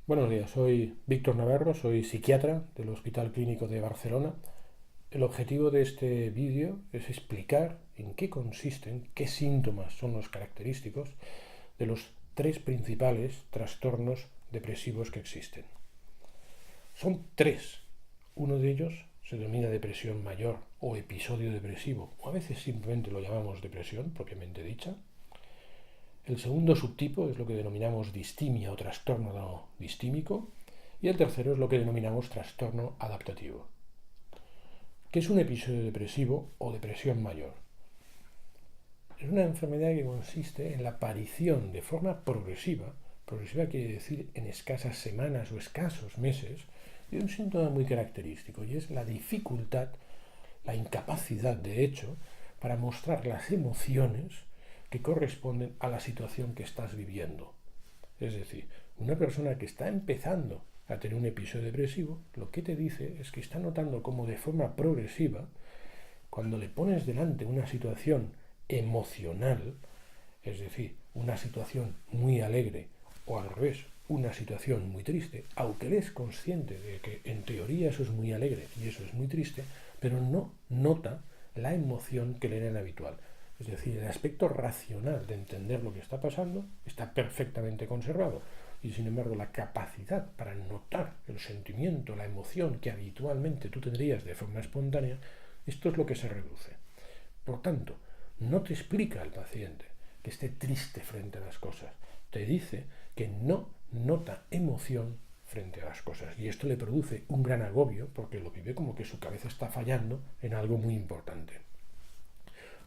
Buenos días, soy Víctor Navarro, soy psiquiatra del Hospital Clínico de Barcelona. El objetivo de este vídeo es explicar en qué consisten, qué síntomas son los característicos de los tres principales trastornos depresivos que existen. Son tres. Uno de ellos se denomina depresión mayor o episodio depresivo, o a veces simplemente lo llamamos depresión propiamente dicha. El segundo subtipo es lo que denominamos distimia o trastorno distímico. Y el tercero es lo que denominamos trastorno adaptativo. ¿Qué es un episodio depresivo o depresión mayor? Es una enfermedad que consiste en la aparición de forma progresiva, progresiva quiere decir en escasas semanas o escasos meses, de un síntoma muy característico, y es la dificultad, la incapacidad de hecho, para mostrar las emociones que corresponden a la situación que estás viviendo. Es decir, una persona que está empezando a tener un episodio depresivo, lo que te dice es que está notando cómo de forma progresiva, cuando le pones delante una situación emocional, es decir, una situación muy alegre o al revés, una situación muy triste, aunque él es consciente de que en teoría eso es muy alegre y eso es muy triste, pero no nota la emoción que le era habitual. Es decir, el aspecto racional de entender lo que está pasando está perfectamente conservado y sin embargo la capacidad para notar el sentimiento, la emoción que habitualmente tú tendrías de forma espontánea, esto es lo que se reduce. Por tanto, no te explica al paciente que esté triste frente a las cosas, te dice que no nota emoción frente a las cosas y esto le produce un gran agobio porque lo vive como que su cabeza está fallando en algo muy importante.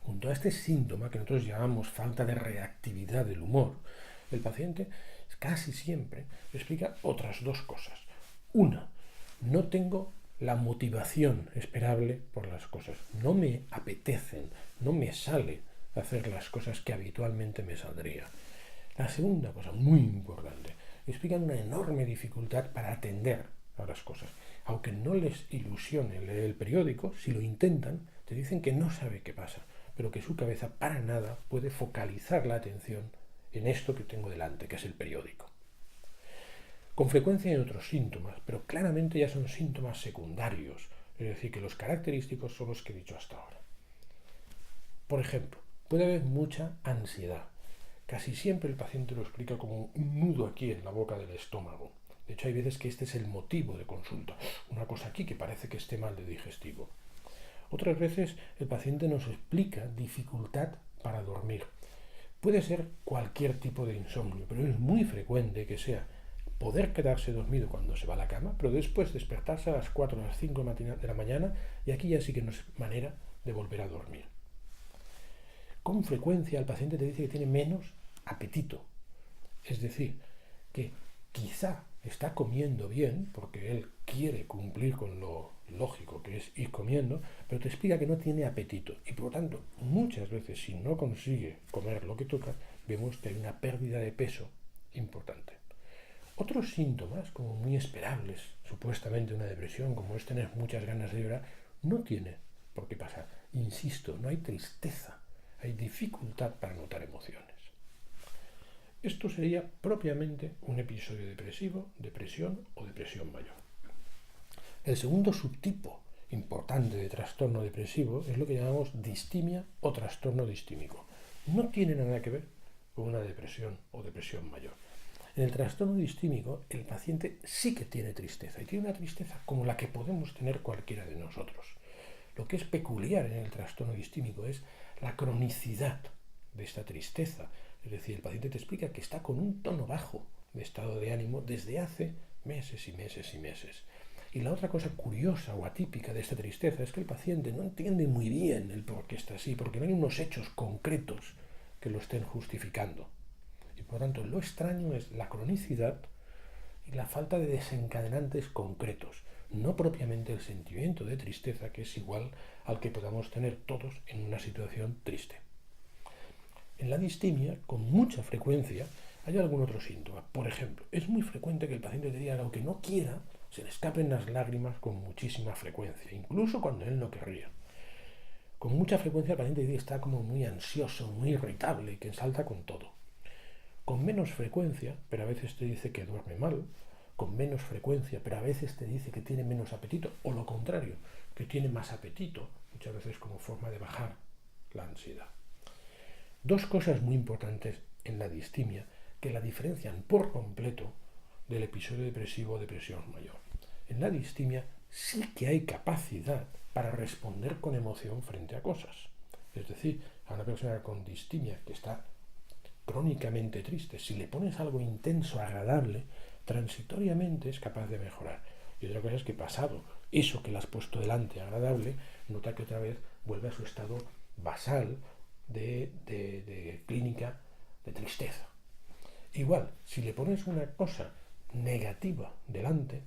Junto a este síntoma que nosotros llamamos falta de reactividad del humor, el paciente casi siempre explica otras dos cosas. Una, no tengo la motivación esperable por las cosas. No me apetecen, no me sale hacer las cosas que habitualmente me saldría. La segunda cosa, muy importante, explican una enorme dificultad para atender a las cosas. Aunque no les ilusione leer el periódico, si lo intentan, te dicen que no sabe qué pasa, pero que su cabeza para nada puede focalizar la atención en esto que tengo delante, que es el periódico. Con frecuencia hay otros síntomas, pero claramente ya son síntomas secundarios, es decir, que los característicos son los que he dicho hasta ahora. Por ejemplo, puede haber mucha ansiedad. Casi siempre el paciente lo explica como un nudo aquí en la boca del estómago. De hecho, hay veces que este es el motivo de consulta. Una cosa aquí que parece que esté mal de digestivo. Otras veces el paciente nos explica dificultad para dormir. Puede ser cualquier tipo de insomnio, pero es muy frecuente que sea poder quedarse dormido cuando se va a la cama, pero después despertarse a las 4 o las 5 de la mañana y aquí ya sí que no es manera de volver a dormir. Con frecuencia el paciente te dice que tiene menos apetito, es decir, que quizá está comiendo bien porque él quiere cumplir con lo lógico que es ir comiendo, pero te explica que no tiene apetito y por lo tanto muchas veces si no consigue comer lo que toca, vemos que hay una pérdida de peso importante. Otros síntomas, como muy esperables, supuestamente una depresión, como es tener muchas ganas de llorar, no tiene por qué pasar. Insisto, no hay tristeza, hay dificultad para notar emociones. Esto sería propiamente un episodio depresivo, depresión o depresión mayor. El segundo subtipo importante de trastorno depresivo es lo que llamamos distimia o trastorno distímico. No tiene nada que ver con una depresión o depresión mayor. En el trastorno distímico, el paciente sí que tiene tristeza, y tiene una tristeza como la que podemos tener cualquiera de nosotros. Lo que es peculiar en el trastorno distímico es la cronicidad de esta tristeza. Es decir, el paciente te explica que está con un tono bajo de estado de ánimo desde hace meses y meses y meses. Y la otra cosa curiosa o atípica de esta tristeza es que el paciente no entiende muy bien el por qué está así, porque no hay unos hechos concretos que lo estén justificando. Y por lo tanto, lo extraño es la cronicidad y la falta de desencadenantes concretos, no propiamente el sentimiento de tristeza, que es igual al que podamos tener todos en una situación triste. En la distimia, con mucha frecuencia, hay algún otro síntoma. Por ejemplo, es muy frecuente que el paciente te diga que aunque no quiera, se le escapen las lágrimas con muchísima frecuencia, incluso cuando él no querría. Con mucha frecuencia el paciente está como muy ansioso, muy irritable y que salta con todo. Con menos frecuencia, pero a veces te dice que duerme mal, con menos frecuencia, pero a veces te dice que tiene menos apetito, o lo contrario, que tiene más apetito, muchas veces como forma de bajar la ansiedad. Dos cosas muy importantes en la distimia que la diferencian por completo del episodio depresivo o depresión mayor. En la distimia sí que hay capacidad para responder con emoción frente a cosas. Es decir, a una persona con distimia que está crónicamente triste, si le pones algo intenso, agradable, transitoriamente es capaz de mejorar. Y otra cosa es que pasado eso que le has puesto delante agradable, nota que otra vez vuelve a su estado basal de clínica de tristeza. Igual, si le pones una cosa negativa delante,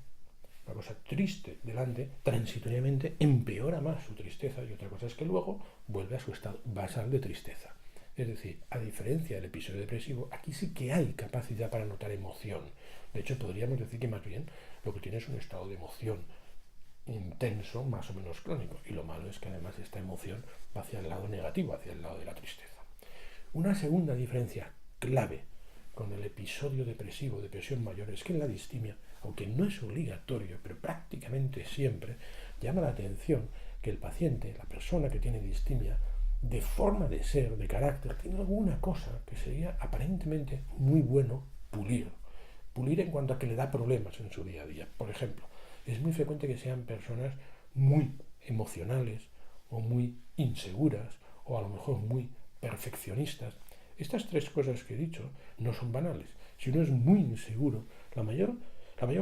una cosa triste delante, transitoriamente empeora más su tristeza, y otra cosa es que luego vuelve a su estado basal de tristeza. Es decir, a diferencia del episodio depresivo, aquí sí que hay capacidad para notar emoción. De hecho, podríamos decir que más bien lo que tiene es un estado de emoción intenso, más o menos crónico. Y lo malo es que además esta emoción va hacia el lado negativo, hacia el lado de la tristeza. Una segunda diferencia clave con el episodio depresivo, depresión mayor, es que en la distimia, aunque no es obligatorio, pero prácticamente siempre, llama la atención que el paciente, la persona que tiene distimia, de forma de ser, de carácter, tiene alguna cosa que sería aparentemente muy bueno pulir. Pulir en cuanto a que le da problemas en su día a día. Por ejemplo, es muy frecuente que sean personas muy emocionales o muy inseguras o a lo mejor muy perfeccionistas. Estas tres cosas que he dicho no son banales. Si uno es muy inseguro, la mayor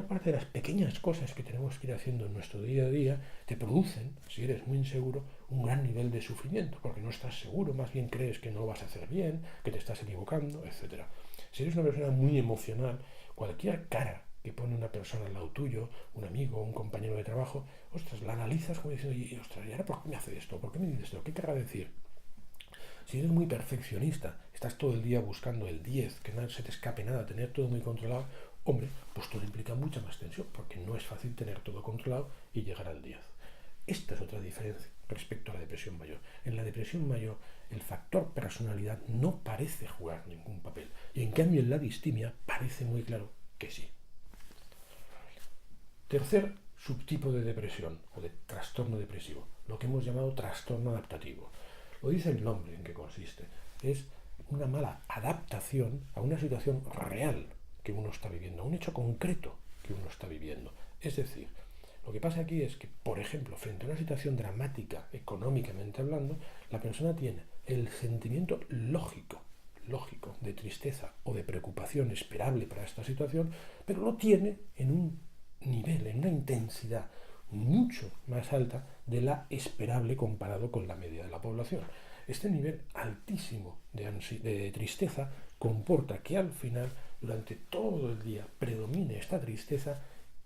parte de las pequeñas cosas que tenemos que ir haciendo en nuestro día a día te producen, si eres muy inseguro, un gran nivel de sufrimiento, porque no estás seguro, más bien crees que no lo vas a hacer bien, que te estás equivocando, etc. Si eres una persona muy emocional, cualquier cara que pone una persona al lado tuyo, un amigo, un compañero de trabajo, ostras, la analizas como diciendo, y ostras, ¿y ahora por qué me hace esto? ¿Por qué me dice esto? ¿Qué querrá decir? Si eres muy perfeccionista, estás todo el día buscando el 10, que no se te escape nada, tener todo muy controlado, hombre, pues todo implica mucha más tensión, porque no es fácil tener todo controlado y llegar al 10. Esta es otra diferencia respecto a la depresión mayor. En la depresión mayor, el factor personalidad no parece jugar ningún papel, y en cambio en la distimia parece muy claro que sí. Tercer subtipo de depresión o de trastorno depresivo, lo que hemos llamado trastorno adaptativo. Lo dice el nombre en que consiste. Es una mala adaptación a una situación real que uno está viviendo, a un hecho concreto que uno está viviendo. Es decir, lo que pasa aquí es que, por ejemplo, frente a una situación dramática, económicamente hablando, la persona tiene el sentimiento lógico de tristeza o de preocupación esperable para esta situación, pero lo tiene en un nivel, en una intensidad mucho más alta de la esperable comparado con la media de la población. Este nivel altísimo de tristeza comporta que al final, durante todo el día, predomine esta tristeza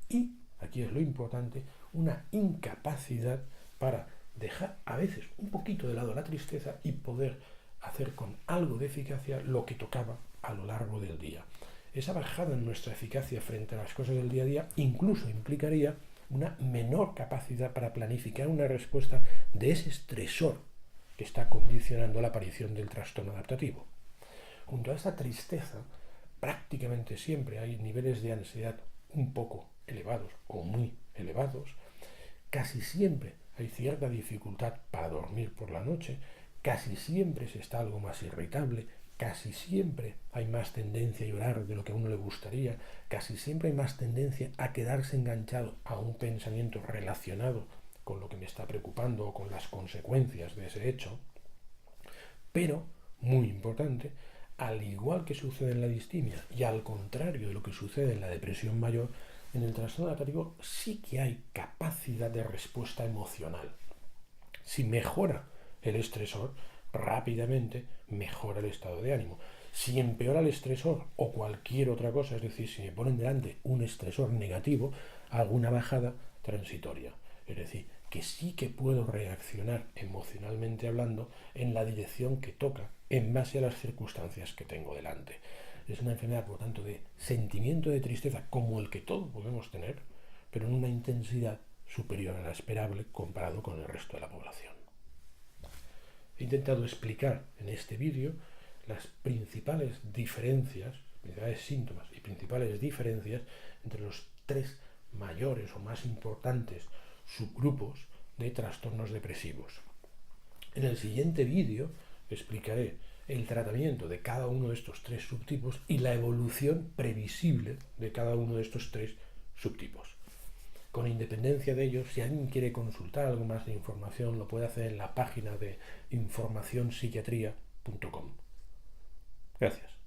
y, aquí es lo importante, una incapacidad para dejar a veces un poquito de lado la tristeza y poder hacer con algo de eficacia lo que tocaba a lo largo del día. Esa bajada en nuestra eficacia frente a las cosas del día a día incluso implicaría una menor capacidad para planificar una respuesta de ese estresor que está condicionando la aparición del trastorno adaptativo. Junto a esta tristeza, prácticamente siempre hay niveles de ansiedad un poco elevados o muy elevados. Casi siempre hay cierta dificultad para dormir por la noche, casi siempre se está algo más irritable, casi siempre hay más tendencia a llorar de lo que a uno le gustaría, casi siempre hay más tendencia a quedarse enganchado a un pensamiento relacionado con lo que me está preocupando o con las consecuencias de ese hecho. Pero, muy importante, al igual que sucede en la distimia y al contrario de lo que sucede en la depresión mayor, en el trastorno adaptativo sí que hay capacidad de respuesta emocional. Si mejora el estresor, rápidamente mejora el estado de ánimo. Si empeora el estresor o cualquier otra cosa, es decir, si me ponen delante un estresor negativo, hago una bajada transitoria. Es decir, que sí que puedo reaccionar emocionalmente hablando en la dirección que toca en base a las circunstancias que tengo delante. Es una enfermedad, por lo tanto, de sentimiento de tristeza como el que todos podemos tener, pero en una intensidad superior a la esperable comparado con el resto de la población. He intentado explicar en este vídeo las principales diferencias principales síntomas y principales diferencias entre los 3 mayores o más importantes subgrupos de trastornos depresivos. En el siguiente vídeo explicaré el tratamiento de cada uno de estos 3 subtipos y la evolución previsible de cada uno de estos 3 subtipos. Con independencia de ello, si alguien quiere consultar algo más de información, lo puede hacer en la página de informacionpsiquiatría.com. Gracias.